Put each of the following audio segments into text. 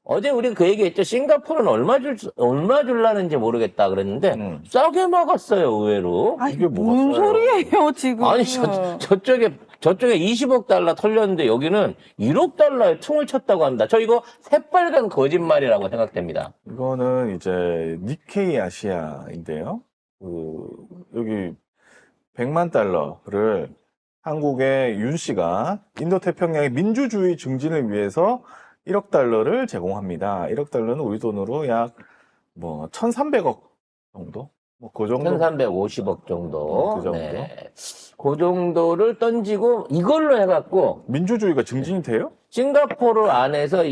어제 우리가 그 얘기했죠. 싱가포르는 얼마 줄라는지 모르겠다 그랬는데 싸게 막았어요, 의외로. 아니, 이게 뭐가 뭔 싸요? 소리예요, 지금. 아니, 저쪽에 20억 달러 털렸는데 여기는 1억 달러에 퉁을 쳤다고 합니다. 저 이거 새빨간 거짓말이라고 생각됩니다. 이거는 이제 니케이 아시아인데요. 여기 100만 달러를 한국의 윤 씨가 인도 태평양의 민주주의 증진을 위해서 1억 달러를 제공합니다. 1억 달러는 우리 돈으로 약 1,300억 정도? 그 정도. 1350억 정도. 그 정도. 네. 그 정도를 던지고 이걸로 해갖고 민주주의가 증진이 돼요? 싱가포르 안에서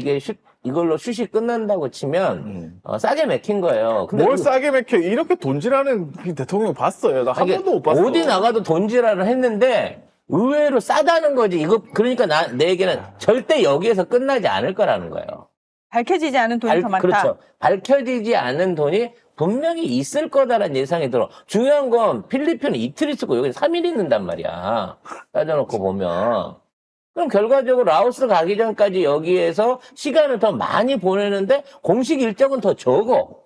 이걸로 슛이 끝난다고 치면 싸게 맥힌 거예요. 근데 뭘 싸게 맥혀? 이렇게 돈질하는 대통령 봤어요. 나 한 번도 못 봤어. 어디 나가도 돈지랄을 했는데 의외로 싸다는 거지. 이거 그러니까 내 얘기는 절대 여기에서 끝나지 않을 거라는 거예요. 밝혀지지 않은 돈이 더 많다. 그렇죠. 밝혀지지 않은 돈이 분명히 있을 거다라는 예상이 들어. 중요한 건 필리핀은 이틀 있고 여기 3일 있는단 말이야. 따져놓고 보면. 그럼 결과적으로 라오스 가기 전까지 여기에서 시간을 더 많이 보내는데 공식 일정은 더 적어.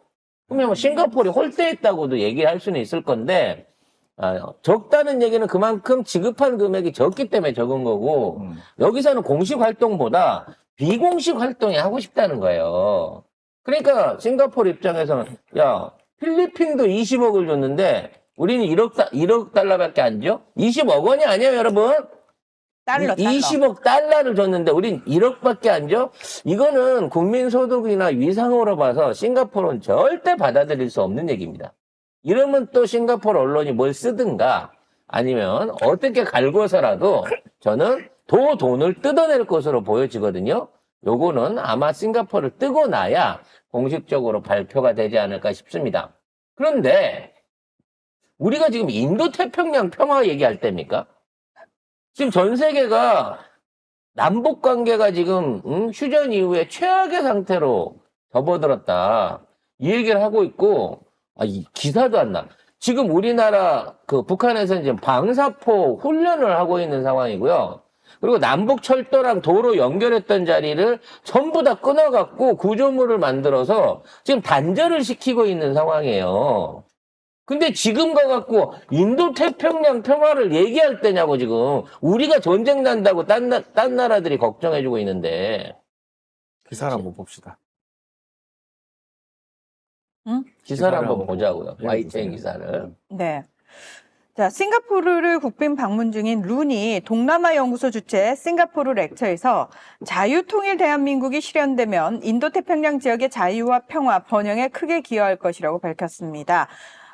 그러면 뭐 싱가포르이 홀대했다고도 얘기할 수는 있을 건데 적다는 얘기는 그만큼 지급한 금액이 적기 때문에 적은 거고 여기서는 공식 활동보다 비공식 활동이 하고 싶다는 거예요. 그러니까 싱가포르 입장에서는 야 필리핀도 20억을 줬는데 우리는 1억 달러밖에 안 줘? 20억 원이 아니에요 여러분. 달러. 20억 달러를 줬는데 우린 1억밖에 안 줘? 이거는 국민소득이나 위상으로 봐서 싱가포르는 절대 받아들일 수 없는 얘기입니다. 이러면 또 싱가포르 언론이 뭘 쓰든가 아니면 어떻게 갈궈서라도 저는 더 돈을 뜯어낼 것으로 보여지거든요. 요거는 아마 싱가포르를 뜨고 나야 공식적으로 발표가 되지 않을까 싶습니다. 그런데 우리가 지금 인도태평양 평화 얘기할 때입니까? 지금 전 세계가 남북 관계가 지금 휴전 이후에 최악의 상태로 접어들었다. 이 얘기를 하고 있고 이 기사도 안 나. 지금 우리나라 북한에서는 지금 방사포 훈련을 하고 있는 상황이고요. 그리고 남북 철도랑 도로 연결했던 자리를 전부 다 끊어갖고 구조물을 만들어서 지금 단절을 시키고 있는 상황이에요. 근데 지금 가갖고 인도태평양 평화를 얘기할 때냐고 지금. 우리가 전쟁 난다고 딴 나라들이 걱정해주고 있는데. 기사를 한번 봅시다. 응? 기사를 한번 보자고요. 네, YTN 보세요. 기사를. 네. 자, 싱가포르를 국빈 방문 중인 룬이 동남아 연구소 주최 싱가포르 렉처에서 자유통일 대한민국이 실현되면 인도태평양 지역의 자유와 평화, 번영에 크게 기여할 것이라고 밝혔습니다.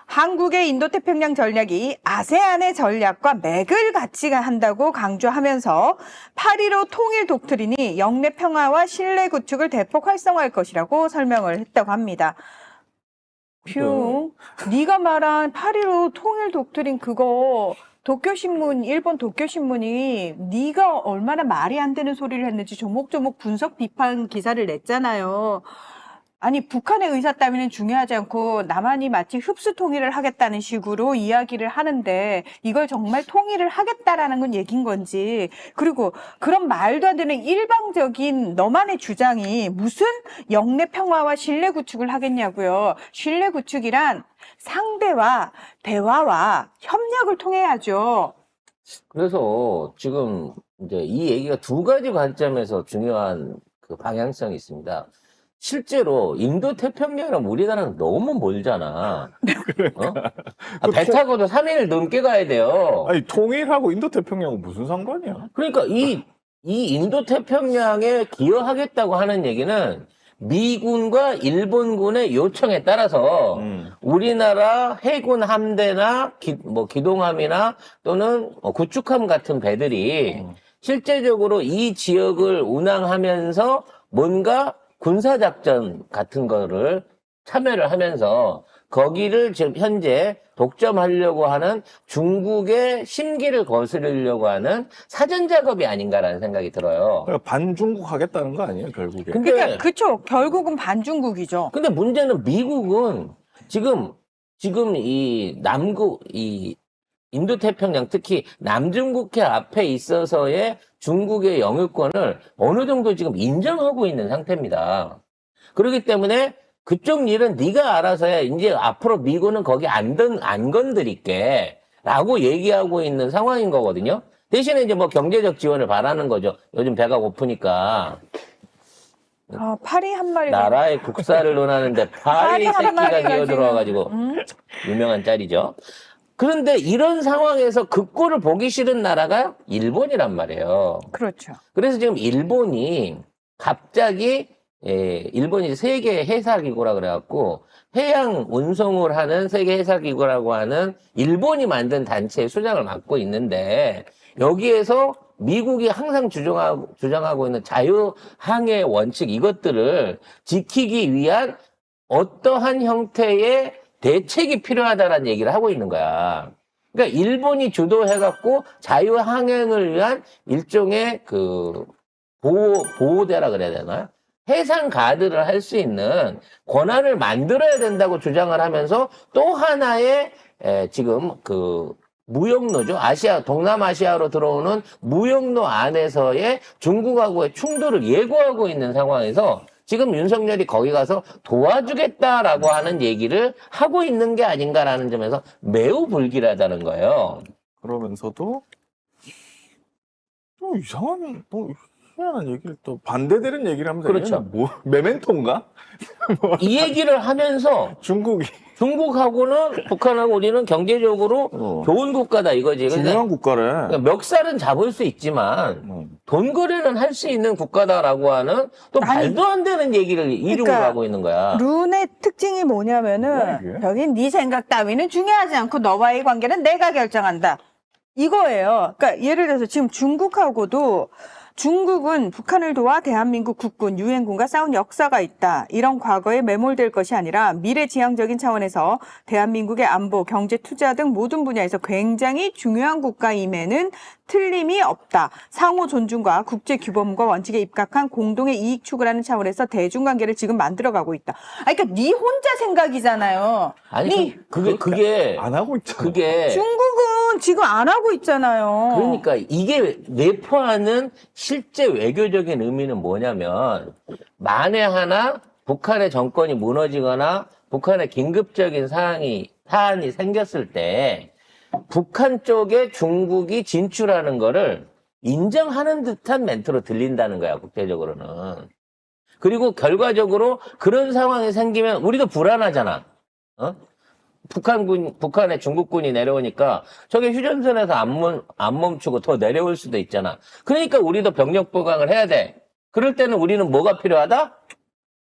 한국의 인도태평양 전략이 아세안의 전략과 맥을 같이 한다고 강조하면서 8.15 통일 독트린이 영내 평화와 신뢰 구축을 대폭 활성화할 것이라고 설명을 했다고 합니다. 네가 말한 8.15 통일 독트린 그거 도쿄신문, 일본 도쿄신문이 네가 얼마나 말이 안 되는 소리를 했는지 조목조목 분석 비판 기사를 냈잖아요. 아니 북한의 의사 따위는 중요하지 않고 남한이 마치 흡수 통일을 하겠다는 식으로 이야기를 하는데 이걸 정말 통일을 하겠다라는 건 얘기인 건지 그리고 그런 말도 안 되는 일방적인 너만의 주장이 무슨 영내 평화와 신뢰 구축을 하겠냐고요. 신뢰 구축이란 상대와 대화와 협력을 통해야죠. 그래서 지금 이제 이 얘기가 두 가지 관점에서 중요한 방향성이 있습니다. 실제로 인도태평양이랑 우리나라는 너무 멀잖아. 배 타고도 3일 넘게 가야 돼요. 아니, 통일하고 인도태평양은 무슨 상관이야? 그러니까 이 인도태평양에 기여하겠다고 하는 얘기는 미군과 일본군의 요청에 따라서 우리나라 해군 함대나 기동함이나 또는 구축함 같은 배들이 실제적으로 이 지역을 운항하면서 뭔가 군사작전 같은 거를 참여를 하면서 거기를 지금 현재 독점하려고 하는 중국의 심기를 거스르려고 하는 사전 작업이 아닌가라는 생각이 들어요. 그러니까 반중국 하겠다는 거 아니에요, 결국에? 그러니까 그쵸. 결국은 반중국이죠. 근데 문제는 미국은 지금 이 인도태평양 특히 남중국해 앞에 있어서의 중국의 영유권을 어느 정도 지금 인정하고 있는 상태입니다. 그렇기 때문에 그쪽 일은 네가 알아서 해. 이제 앞으로 미군은 거기 안 건드릴게. 라고 얘기하고 있는 상황인 거거든요. 대신에 이제 뭐 경제적 지원을 바라는 거죠. 요즘 배가 고프니까. 파리 한 마리가. 나라의 국사를 논하는데 파리 파리 한 새끼가 마리가 기어들어와가지고 유명한 짤이죠. 그런데 이런 상황에서 그 꼴을 보기 싫은 나라가 일본이란 말이에요. 그렇죠. 그래서 지금 일본이 갑자기 일본이 세계 해사기구라 그래갖고 해양 운송을 하는 세계 해사기구라고 하는 일본이 만든 단체의 수장을 맡고 있는데 여기에서 미국이 항상 주장하고 있는 자유항해 원칙 이것들을 지키기 위한 어떠한 형태의 대책이 필요하다라는 얘기를 하고 있는 거야. 그러니까 일본이 주도해갖고 자유항행을 위한 일종의 그 보호대라 그래야 되나요? 해상 가드를 할 수 있는 권한을 만들어야 된다고 주장을 하면서 또 하나의 지금 그 무역로죠. 동남아시아로 들어오는 무역로 안에서의 중국하고의 충돌을 예고하고 있는 상황에서 지금 윤석열이 거기 가서 도와주겠다라고 하는 얘기를 하고 있는 게 아닌가라는 점에서 매우 불길하다는 거예요. 그러면서도 또 희한한 얘기를 또 반대되는 얘기를 하면서 그렇죠. 얘는 뭐 메멘토인가? 이 얘기를 하면서 중국이 중국하고는 북한하고 우리는 경제적으로 좋은 국가다 이거지. 중요한 국가래. 그러니까 멱살은 잡을 수 있지만 돈 거래는 할 수 있는 국가다라고 하는 또 말도 안 되는 얘기를 이중으로 그러니까 하고 있는 거야. 룬의 특징이 뭐야, 뭐냐면은 이게? 여긴 네 생각 따위는 중요하지 않고 너와의 관계는 내가 결정한다. 이거예요. 그러니까 예를 들어서 지금 중국은 북한을 도와 대한민국 국군, 유엔군과 싸운 역사가 있다. 이런 과거에 매몰될 것이 아니라 미래지향적인 차원에서 대한민국의 안보, 경제, 투자 등 모든 분야에서 굉장히 중요한 국가임에는 틀림이 없다. 상호 존중과 국제 규범과 원칙에 입각한 공동의 이익 추구라는 차원에서 대중관계를 지금 만들어가고 있다. 그러니까 네 혼자 생각이잖아요. 아니 그게 안 하고 있잖아. 그게 중국은 지금 안 하고 있잖아요. 그러니까 이게 내포하는 실제 외교적인 의미는 뭐냐면 만에 하나 북한의 정권이 무너지거나 북한의 긴급적인 사안이 생겼을 때 북한 쪽에 중국이 진출하는 거를 인정하는 듯한 멘트로 들린다는 거야, 국제적으로는. 그리고 결과적으로 그런 상황이 생기면 우리도 불안하잖아. 북한의 중국군이 내려오니까 저게 휴전선에서 안 멈추고 더 내려올 수도 있잖아. 그러니까 우리도 병력 보강을 해야 돼. 그럴 때는 우리는 뭐가 필요하다?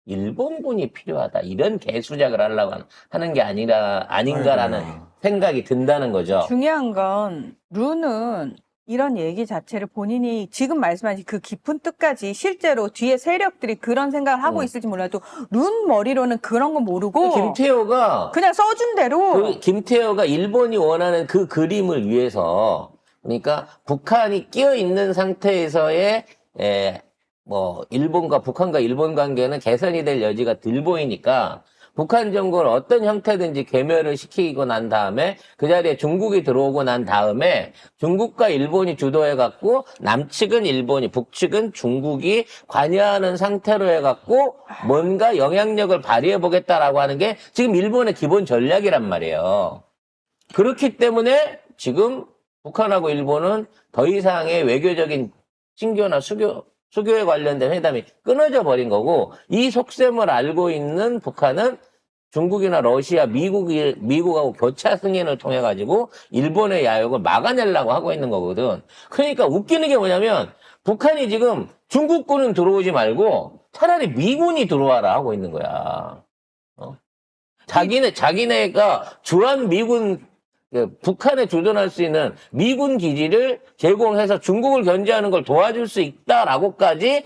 일본군이 필요하다. 이런 개수작을 하려고 하는 게 아닌가라는 생각이 든다는 거죠. 중요한 건 룬은 이런 얘기 자체를 본인이 지금 말씀하신 그 깊은 뜻까지 실제로 뒤에 세력들이 그런 생각을 하고 있을지 몰라도 룬 머리로는 그런 거 모르고 김태호가 그냥 써준 대로 김태호가 일본이 원하는 그 그림을 위해서 그러니까 북한이 끼어 있는 상태에서의 북한과 일본 관계는 개선이 될 여지가 덜 보이니까 북한 정권을 어떤 형태든지 괴멸을 시키고 난 다음에 그 자리에 중국이 들어오고 난 다음에 중국과 일본이 주도해갖고 남측은 일본이 북측은 중국이 관여하는 상태로 해갖고 뭔가 영향력을 발휘해보겠다라고 하는 게 지금 일본의 기본 전략이란 말이에요. 그렇기 때문에 지금 북한하고 일본은 더 이상의 외교적인 신교나 수교에 관련된 회담이 끊어져 버린 거고 이 속셈을 알고 있는 북한은 중국이나 러시아, 미국하고 교차 승인을 통해 가지고 일본의 야욕을 막아내려고 하고 있는 거거든. 그러니까 웃기는 게 뭐냐면 북한이 지금 중국군은 들어오지 말고 차라리 미군이 들어와라 하고 있는 거야. 자기네가 주한 미군 북한에 주둔할 수 있는 미군 기지를 제공해서 중국을 견제하는 걸 도와줄 수 있다라고까지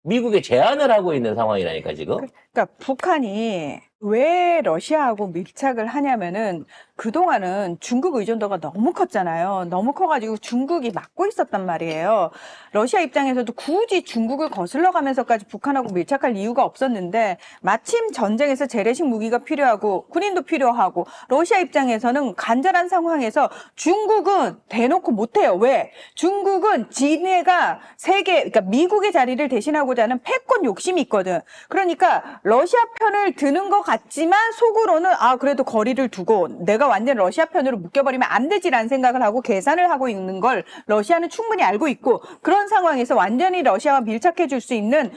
미국에 제안을 하고 있는 상황이라니까 지금. 그러니까 북한이 왜 러시아하고 밀착을 하냐면은 그동안은 중국 의존도가 너무 컸잖아요. 너무 커가지고 중국이 막고 있었단 말이에요. 러시아 입장에서도 굳이 중국을 거슬러 가면서까지 북한하고 밀착할 이유가 없었는데 마침 전쟁에서 재래식 무기가 필요하고 군인도 필요하고 러시아 입장에서는 간절한 상황에서 중국은 대놓고 못해요. 왜? 중국은 지네가 그러니까 미국의 자리를 대신하고자 하는 패권 욕심이 있거든. 그러니까 러시아 편을 드는 것 같지만 속으로는 그래도 거리를 두고 내가 완전 러시아 편으로 묶여버리면 안 되지라는 생각을 하고 계산을 하고 있는 걸 러시아는 충분히 알고 있고 그런 상황에서 완전히 러시아와 밀착해 줄 수 있는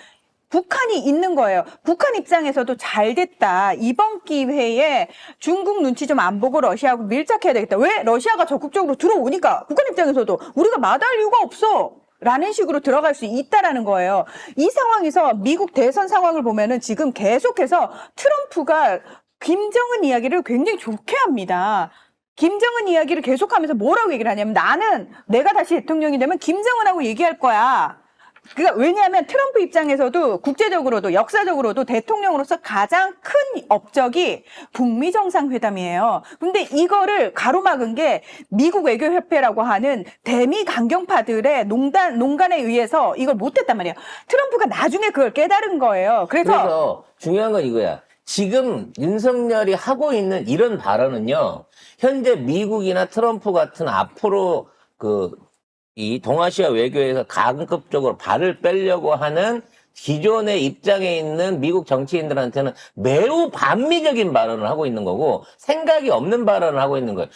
북한이 있는 거예요. 북한 입장에서도 잘 됐다. 이번 기회에 중국 눈치 좀 안 보고 러시아하고 밀착해야 되겠다. 왜? 러시아가 적극적으로 들어오니까 북한 입장에서도 우리가 마다할 이유가 없어. 라는 식으로 들어갈 수 있다라는 거예요. 이 상황에서 미국 대선 상황을 보면은 지금 계속해서 트럼프가 김정은 이야기를 굉장히 좋게 합니다. 김정은 이야기를 계속하면서 뭐라고 얘기를 하냐면 나는 내가 다시 대통령이 되면 김정은하고 얘기할 거야. 그러니까 왜냐하면 트럼프 입장에서도 국제적으로도 역사적으로도 대통령으로서 가장 큰 업적이 북미 정상회담이에요. 근데 이거를 가로막은 게 미국 외교협회라고 하는 대미 강경파들의 농간에 의해서 이걸 못했단 말이에요. 트럼프가 나중에 그걸 깨달은 거예요. 그래서 중요한 건 이거야. 지금 윤석열이 하고 있는 이런 발언은요, 현재 미국이나 트럼프 같은 앞으로 이 동아시아 외교에서 가급적으로 발을 빼려고 하는 기존의 입장에 있는 미국 정치인들한테는 매우 반미적인 발언을 하고 있는 거고 생각이 없는 발언을 하고 있는 거예요.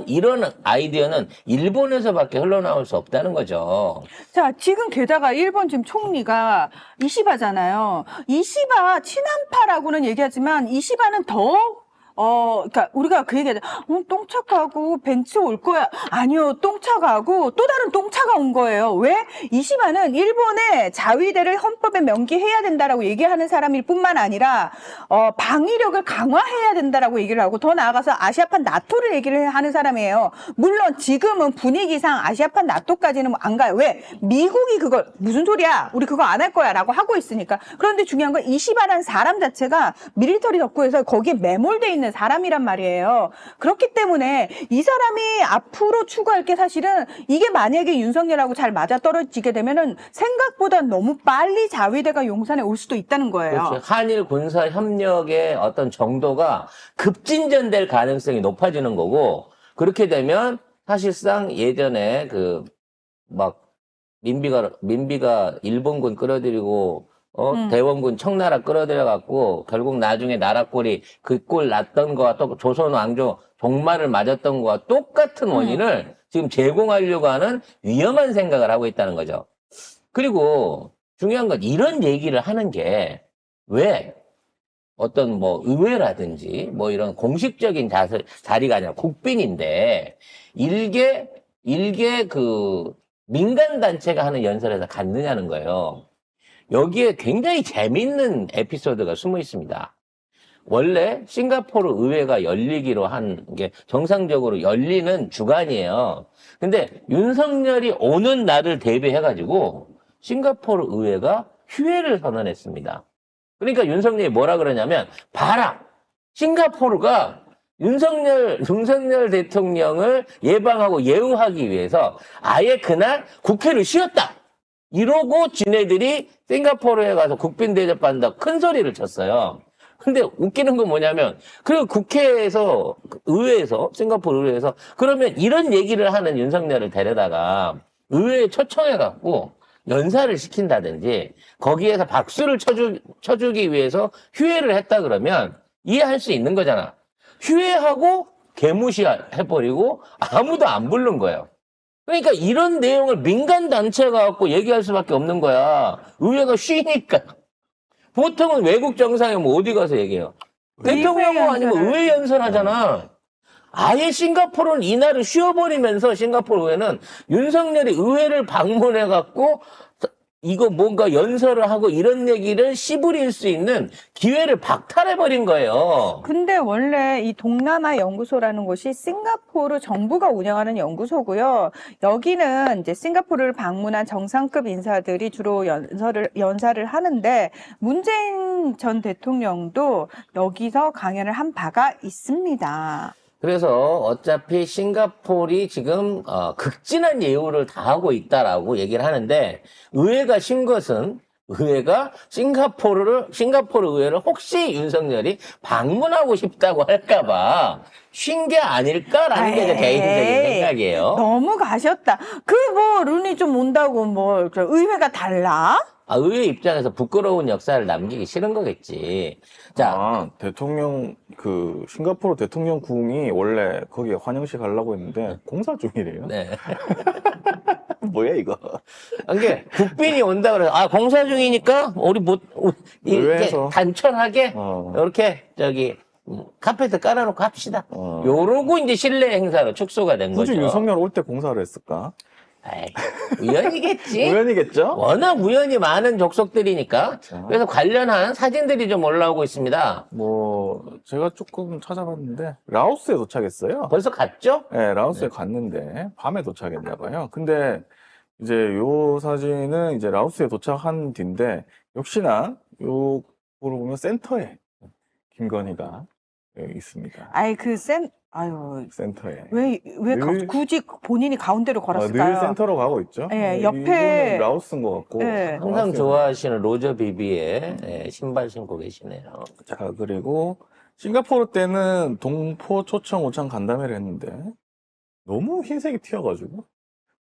이런 아이디어는 일본에서밖에 흘러나올 수 없다는 거죠. 자, 지금 게다가 일본 지금 총리가 이시바잖아요. 이시바 친한파라고는 얘기하지만 이시바는 더 그러니까 우리가 그 얘기하자. 똥차 가고 벤츠 올 거야. 아니요, 똥차 가고 또 다른 똥차가 온 거예요. 왜? 이시바는 일본의 자위대를 헌법에 명기해야 된다라고 얘기하는 사람일 뿐만 아니라 방위력을 강화해야 된다라고 얘기를 하고 더 나아가서 아시아판 나토를 얘기를 하는 사람이에요. 물론 지금은 분위기상 아시아판 나토까지는 안 가요. 왜? 미국이 그걸 무슨 소리야? 우리 그거 안 할 거야라고 하고 있으니까. 그런데 중요한 건 이시바라는 사람 자체가 밀리터리 덕후에서 거기에 매몰돼 있는 사람이란 말이에요. 그렇기 때문에 이 사람이 앞으로 추구할 게 사실은 이게 만약에 윤석열하고 잘 맞아떨어지게 되면은 생각보다 너무 빨리 자위대가 용산에 올 수도 있다는 거예요. 그렇죠. 한일 군사 협력의 어떤 정도가 급진전될 가능성이 높아지는 거고 그렇게 되면 사실상 예전에 민비가 일본군 끌어들이고 대원군 청나라 끌어들여갖고 결국 나중에 나라꼴이 그 꼴 났던 거와 또 조선 왕조 종말을 맞았던 거와 똑같은 원인을 지금 제공하려고 하는 위험한 생각을 하고 있다는 거죠. 그리고 중요한 건 이런 얘기를 하는 게 왜 어떤 의회라든지 이런 공식적인 자리가 아니라 국빈인데 일개 민간단체가 하는 연설에서 갔느냐는 거예요. 여기에 굉장히 재밌는 에피소드가 숨어 있습니다. 원래 싱가포르 의회가 열리기로 한 게 정상적으로 열리는 주간이에요. 근데 윤석열이 오는 날을 대비해가지고 싱가포르 의회가 휴회를 선언했습니다. 그러니까 윤석열이 뭐라 그러냐면 봐라! 싱가포르가 윤석열 대통령을 예방하고 예우하기 위해서 아예 그날 국회를 쉬었다! 이러고 지네들이 싱가포르에 가서 국빈 대접받는다고 큰 소리를 쳤어요. 근데 웃기는 건 뭐냐면 그 의회에서 싱가포르 의회에서 그러면 이런 얘기를 하는 윤석열을 데려다가 의회에 초청해갖고 연사를 시킨다든지 거기에서 박수를 쳐주기 위해서 휴회를 했다 그러면 이해할 수 있는 거잖아. 휴회하고 개무시해버리고 아무도 안 부른 거예요. 그러니까 이런 내용을 민간단체가 갖고 얘기할 수밖에 없는 거야. 의회가 쉬니까. 보통은 외국 정상에 어디 가서 얘기해요. 대통령 아니면 의회 연설하잖아. 아예 싱가포르는 이날을 쉬어버리면서 싱가포르 의회는 윤석열이 의회를 방문해갖고 이거 뭔가 연설을 하고 이런 얘기를 씨부릴 수 있는 기회를 박탈해버린 거예요. 근데 원래 이 동남아 연구소라는 곳이 싱가포르 정부가 운영하는 연구소고요. 여기는 이제 싱가포르를 방문한 정상급 인사들이 주로 연사를 하는데 문재인 전 대통령도 여기서 강연을 한 바가 있습니다. 그래서 어차피 싱가포르이 지금 극진한 예우를 다하고 있다라고 얘기를 하는데 의회가 신 것은 의회가 싱가포르 의회를 혹시 윤석열이 방문하고 싶다고 할까봐 쉰 게 아닐까라는 게 제 개인적인 생각이에요. 너무 가셨다. 그 뭐 룬이 좀 온다고 뭐 의회가 달라? 의회 입장에서 부끄러운 역사를 남기기 싫은 거겠지. 자, 대통령, 싱가포르 대통령궁이 원래 거기에 환영식 하려고 했는데 공사 중이래요. 네. 뭐야, 이거? 이게 국빈이 온다 그래서 공사 중이니까 우리 이렇게 의회에서. 단촐하게 이렇게 카페트 깔아놓고 합시다. 요러고 이제 실내 행사로 축소가 된 굳이 거죠. 윤석열 올 때 공사를 했을까? 에이, 우연이겠지. 우연이겠죠? 워낙 우연히 많은 족속들이니까. 그래서 관련한 사진들이 좀 올라오고 있습니다. 제가 조금 찾아봤는데, 라오스에 도착했어요. 벌써 갔죠? 네, 라오스에 갔는데, 밤에 도착했나 봐요. 근데, 이제 요 사진은 이제 라오스에 도착한 뒤인데, 역시나, 요거를 보면 센터에 김건희가 있습니다. 센터에. 왜 늘- 굳이 본인이 가운데로 걸었을까요? 늘 센터로 가고 있죠. 예, 옆에- 이분은 라오스인 것 같고. 예. 항상 좋아하시는 로저 비비의 신발 신고 계시네요. 자, 그리고 싱가포르 때는 동포 초청 오찬 간담회를 했는데 너무 흰색이 튀어가지고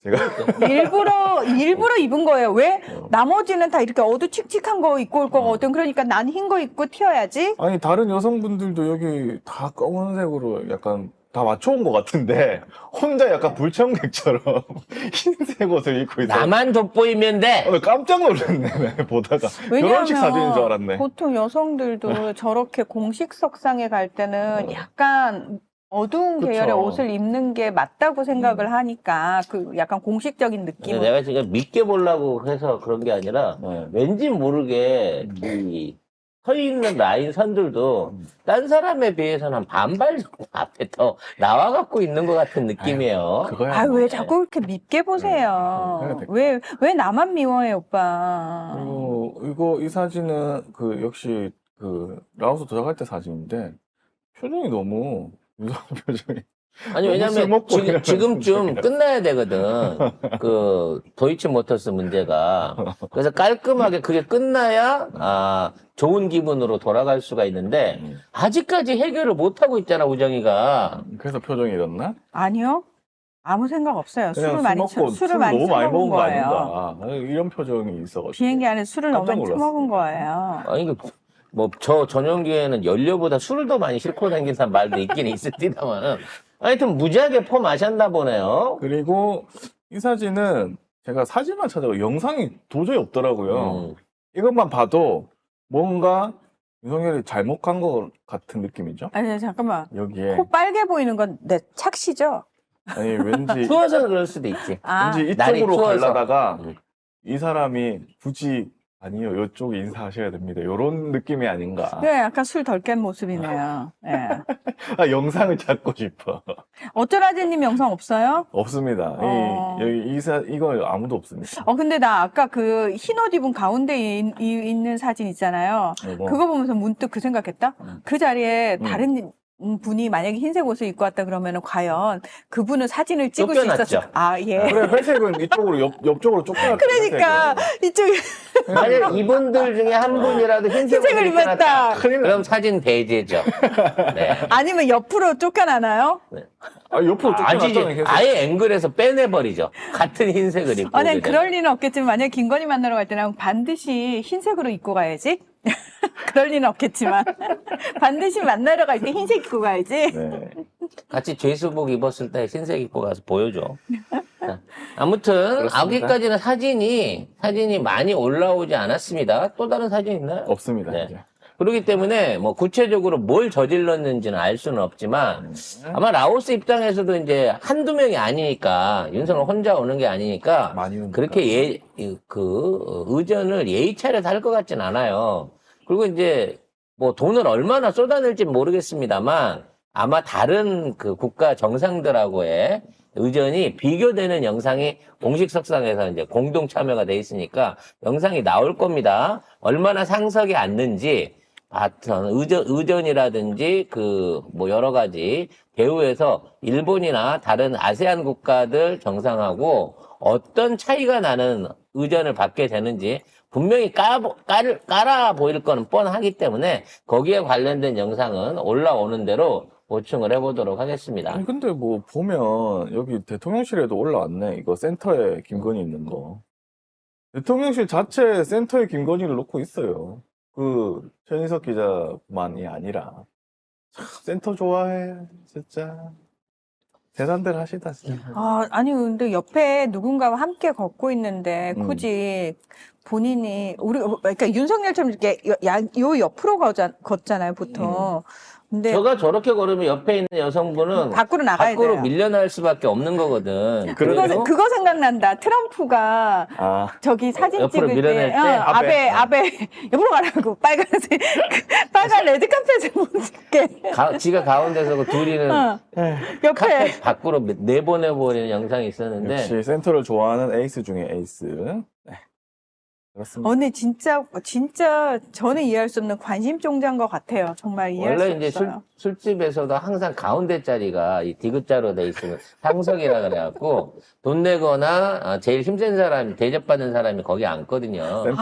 제가 일부러 입은 거예요. 왜? 나머지는 다 이렇게 어두칙칙한 거 입고 올 거거든. 그러니까 난 흰 거 입고 튀어야지. 아니 다른 여성분들도 여기 다 검은색으로 약간 다 맞춰온 것 같은데 혼자 약간 불청객처럼 흰색 옷을 입고 있어요. 나만 돋보이면 돼. 깜짝 놀랐네 보다가 결혼식 사진인 줄 알았네. 보통 여성들도 저렇게 공식석상에 갈 때는 약간 어두운 그쵸. 계열의 옷을 입는 게 맞다고 생각을 하니까 약간 공식적인 느낌을 내가 지금 믿게 보려고 해서 그런 게 아니라 왠지 모르게 이 서 있는 라인 선들도 딴 사람에 비해서는 한 반발 정도 앞에 더 나와 갖고 있는 것 같은 느낌이에요. 그거야. 왜 자꾸 그렇게 밉게 보세요? 왜 나만 미워해, 오빠? 그리고 이 사진은 역시 라오스 도착할 때 사진인데 표정이 너무 윤석열 표정이 아니, 술 왜냐면 먹고 이러면 지금쯤 진짜. 끝나야 되거든. 도이치모터스 문제가. 그래서 깔끔하게 그게 끝나야, 좋은 기분으로 돌아갈 수가 있는데, 아직까지 해결을 못하고 있잖아, 우정이가. 그래서 표정이 이랬나? 아니요. 아무 생각 없어요. 그냥 술을 많이 너무 많이 먹은 거 거예요. 아닌가 이런 표정이 있어가지고 비행기 안에 술을 너무 깜짝 많이 놀랐어요. 처먹은 거예요. 아니, 저 전용기에는 연료보다 술을 더 많이 싣고 다닌다는 말도 있긴 있을지다만 하여튼 무지하게 포 마셨나 보네요. 그리고 이 사진은 제가 사진만 찾아보고 영상이 도저히 없더라고요. 이것만 봐도 뭔가 윤석열이 잘못 간 것 같은 느낌이죠. 아니, 잠깐만. 여기에 코 빨개 보이는 건 내 착시죠? 아니 왠지 추워서 그럴 수도 있지. 왠지 날이 이쪽으로 추워서. 가려다가 음. 이 사람이 굳이 아니요 이쪽 인사하셔야 됩니다. 이런 느낌이 아닌가. 네, 약간 술 덜 깬 모습이네요. 예. 영상을 찾고 싶어. 어쩌라지님 영상 없어요? 없습니다. 이거 아무도 없습니다. 근데 나 아까 흰 옷 입은 가운데 있는 사진 있잖아요. 이거. 그거 보면서 문득 그 생각했다? 그 자리에 다른 분이 만약에 흰색 옷을 입고 왔다 그러면은 과연 그분은 사진을 찍을 수 쫓겨났죠. 있었을까? 예. 그래 회색은 이쪽으로 옆쪽으로 쫓겨났다. 그러니까 이쪽에 만약 이분들 중에 한 분이라도 흰색을 흰색을 입었다. 그럼 사진 배제죠. 네. 아니면 옆으로 쫓겨나나요? 옆으로 쫓겨났다는 계속. 아예 앵글에서 빼내버리죠. 같은 흰색을 입고. 네, 오게 그럴 되면. 리는 없겠지만 만약 김건희 만나러 갈 때는 반드시 흰색으로 입고 가야지. 그럴 리는 없겠지만 반드시 만나러 갈 때 흰색 입고 가야지. 네. 같이 죄수복 입었을 때 흰색 입고 가서 보여줘. 자, 아무튼 그렇습니다. 여기까지는 사진이 많이 올라오지 않았습니다. 또 다른 사진 있나요? 없습니다. 네. 이제. 그렇기 때문에 뭐 구체적으로 뭘 저질렀는지는 알 수는 없지만 아마 라오스 입장에서도 이제 한두 명이 아니니까 윤석열 혼자 오는 게 아니니까 많이 오니까. 그렇게 의전을 예의 차려서 할 것 같진 않아요. 그리고 이제 뭐 돈을 얼마나 쏟아낼지 모르겠습니다만 아마 다른 그 국가 정상들하고의 의전이 비교되는 영상이 공식 석상에서 이제 공동 참여가 돼 있으니까 영상이 나올 겁니다. 얼마나 상석이 앉는지 의전이라든지 그 뭐 여러 가지 배후에서 일본이나 다른 아세안 국가들 정상하고 어떤 차이가 나는 의전을 받게 되는지 분명히 깔아 보일 거는 뻔하기 때문에 거기에 관련된 영상은 올라오는 대로 보충을 해보도록 하겠습니다. 아니, 근데 뭐 보면 여기 대통령실에도 올라왔네. 이거 센터에 김건희 있는 거. 대통령실 자체 센터에 김건희를 놓고 있어요. 그 최인석 기자만이 아니라. 참 센터 좋아해, 진짜. 대단들 하시다, 진짜. 아니, 근데 옆에 누군가와 함께 걷고 있는데, 음. 굳이 본인이, 그러니까 윤석열처럼 이렇게 요 옆으로 걷잖아요, 보통. 근데 저가 저렇게 걸으면 옆에 있는 여성분은 밖으로 나가야 밖으로 돼요. 밀려날 수밖에 없는 거거든. 그래도? 그거 생각난다. 트럼프가 아, 저기 사진 옆으로 찍을 밀어낼 때, 때? 아베, 옆으로 가라고. 빨간색, 빨간 레드카펫을 못 찍게. 지가 가운데서 그 둘이는 옆에. 카펫 밖으로 내보내버리는 영상이 있었는데 역시 센터를 좋아하는 에이스 중에 에이스. 네. 그렇습니다. 근데 진짜 저는 이해할 수 없는 관심종자인 것 같아요. 정말 이해할 원래 수 이제 없어요. 술집에서도 항상 가운데 자리가 이 디귿자로 돼 있으면 상석이라 그래갖고 돈 내거나 제일 힘센 사람이 대접받는 사람이 거기 앉거든요. 센터에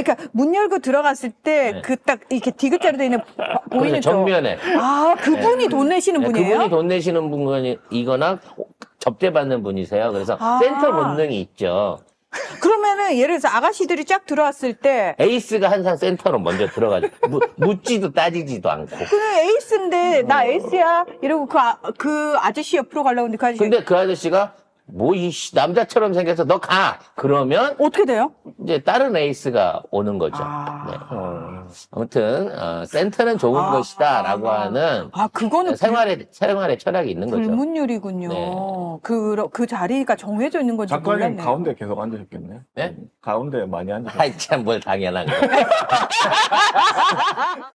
그러니까 문 열고 들어갔을 때 네. 그 딱 이렇게 디귿자로 돼 있는 보이는 저. 정면에 그분이 돈 내시는 분이에요? 그분이 돈 내시는 분이거나 접대받는 분이세요. 그래서 아. 센터 본능이 있죠. 그러면은 예를 들어서 아가씨들이 쫙 들어왔을 때 에이스가 항상 센터로 먼저 들어가죠. 묻지도 따지지도 않고. 그냥 에이스인데 나 에이스야 이러고 그 아저씨 옆으로 가려고 하는데 그 아저씨 근데 그 아저씨가 뭐 이 남자처럼 생겨서 너 가. 그러면 어떻게 돼요? 이제 다른 에이스가 오는 거죠. 아. 네. 어, 아무튼 센터는 좋은 것이다라고 하는 그거는 생활의 철학이 있는 거죠. 불문율이군요. 네. 그 자리가 정해져 있는 건지 작가님 몰랐네요. 가운데 계속 앉으셨겠네. 네? 가운데 많이 앉으셨어요. 아이 참 뭘 당연한 거.